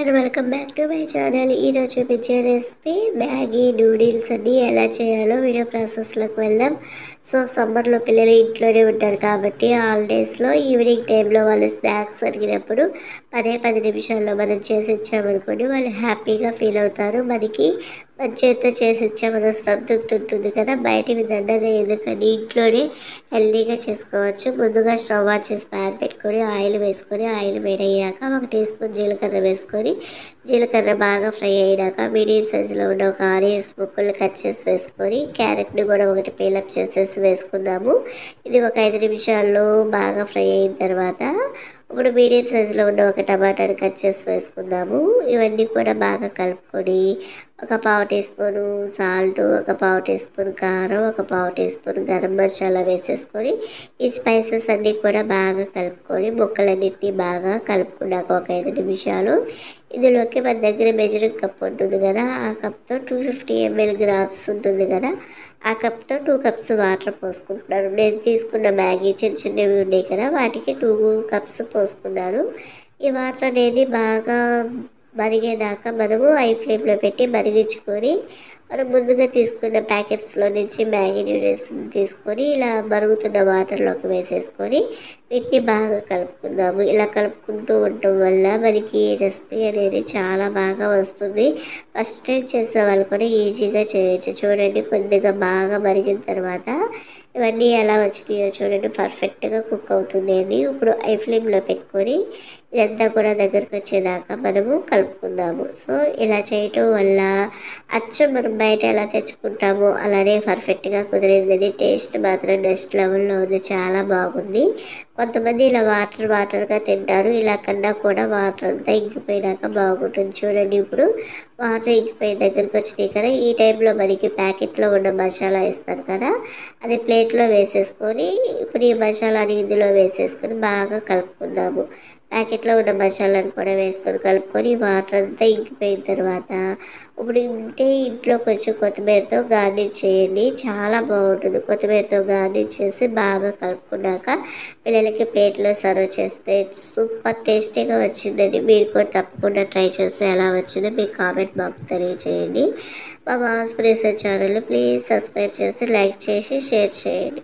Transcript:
And welcome back to my channel. ఈరోజు చూపించే recipe Maggi noodles అన్ని ఎలా చేయాలో వీడియో ప్రాసెస్లోకి వెళ్దాం. సో సమ్మర్లో పిల్లలు ఇంట్లోనే ఉంటారు కాబట్టి హాలిడేస్లో ఈవినింగ్ టైంలో వాళ్ళు స్నాక్స్ అడిగినప్పుడు 10 నిమిషాల్లో మనం చేసి ఇచ్చామనుకోండి వాళ్ళు హ్యాపీగా ఫీల్ అవుతారు. మనకి మన చేతితో చేసి ఇచ్చామన్న సంతృప్తి ఉంటుంది కదా. బయటవి దండగా ఎందుకండి, ఇంట్లోనే హెల్తీగా చేసుకోవచ్చు. ముందుగా స్టవ్ ఆన్ చేసి ప్యాన్ పెట్టుకొని ఆయిల్ వేసుకొని ఆయిల్ వేడయ్యాక 1 టీ స్పూన్ జీలకర్ర వేసుకొని జీలకర్ర బాగా ఫ్రై అయ్యాక మీడియం సైజులో ఉన్న ఒక ఆనియన్స్ ముక్కలు కట్ చేసి వేసుకొని క్యారెట్ని కూడా ఒకటి పీలప్ చేసేసి వేసుకుందాము. ఇది ఒక 5 నిమిషాల్లో బాగా ఫ్రై అయిన తర్వాత ఇప్పుడు మీడియం సైజులో ఉన్న ఒక టమాటాని కట్ చేసి వేసుకుందాము. ఇవన్నీ కూడా బాగా కలుపుకొని ఒక పావు టీ స్పూను సాల్ట్, ఒక పావు టీ స్పూన్ కారం, ఒక పావు టీ స్పూన్ గరం మసాలా వేసేసుకొని ఈ స్పైసెస్ అన్నీ కూడా బాగా కలుపుకొని ముక్కలన్నింటినీ బాగా కలుపుకున్నాక ఒక 5 నిమిషాలు ఇందులోకి మన దగ్గర మెజరింగ్ కప్ ఉంటుంది కదా, ఆ కప్తో 250 ml గ్రామ్స్ ఉంటుంది కదా, ఆ కప్తో 2 కప్స్ వాటర్ పోసుకుంటున్నాను. నేను తీసుకున్న మ్యాగీ చిన్నవి ఉన్నాయి కదా, వాటికి 2 కప్స్ పోసుకున్నాను. ఈ వాటర్ అనేది బాగా మరిగేదాకా మనము హై ఫ్లేమ్లో పెట్టి మరిగించుకొని మనం ముందుగా తీసుకున్న ప్యాకెట్స్లో నుంచి మ్యాగీ నూడిల్స్ తీసుకొని ఇలా మరుగుతున్న వాటర్లోకి వేసేసుకొని వీటిని బాగా కలుపుకుందాము. ఇలా కలుపుకుంటూ ఉండటం వల్ల మనకి రెసిపీ అనేది చాలా బాగా వస్తుంది. ఫస్ట్ టైం చేసే వాళ్ళు కూడా ఈజీగా చేయొచ్చు. చూడండి, కొద్దిగా బాగా మరిగిన తర్వాత ఇవన్నీ ఎలా వచ్చినాయో చూడండి, పర్ఫెక్ట్గా కుక్ అవుతుంది అని. ఇప్పుడు హై ఫ్లేమ్లో పెట్టుకొని ఇదంతా కూడా దగ్గరకు వచ్చేదాకా మనము కలుపుకుందాము. సో ఇలా చేయటం వల్ల అచ్చం మనం బయట ఎలా తెచ్చుకుంటామో అలానే పర్ఫెక్ట్గా కుదిరిందని. టేస్ట్ మాత్రం నెక్స్ట్ లెవెల్లో ఉంది, చాలా బాగుంది. కొంతమంది ఇలా వాటర్గా తింటారు, ఇలా కన్నా కూడా వాటర్ అంతా ఇంకిపోయినాక బాగుంటుంది. చూడండి, ఇప్పుడు వాటర్ ఇంకిపోయి దగ్గరికి వచ్చినాయి కదా, ఈ టైంలో మనకి ప్యాకెట్లో ఉన్న మసాలా ఇస్తారు కదా, అది ప్లేట్లో వేసేసుకొని ఇప్పుడు ఈ మసాలాని ఇందులో వేసేసుకొని బాగా కలుపుకుందాము. ప్యాకెట్లో ఉన్న మసాలాను కూడా వేసుకొని కలుపుకొని వాటర్ అంతా ఇంకిపోయిన తర్వాత ఇప్పుడు ఇంట్లో కొంచెం కొత్తిమీరతో గార్నిష్ చేయండి, చాలా బాగుంటుంది. కొత్తిమీరతో గార్నిష్ చేసి బాగా కలుపుకున్నాక పిల్లలకి ప్లేట్లో సర్వ్ చేస్తే సూపర్ టేస్టీగా వచ్చిందండి. మీరు కూడా తప్పకుండా ట్రై చేస్తే ఎలా వచ్చిందో మీ కామెంట్ బాక్స్ తెలియజేయండి. మా mass pressure channel please subscribe చేసి లైక్ చేసి షేర్ చేయండి.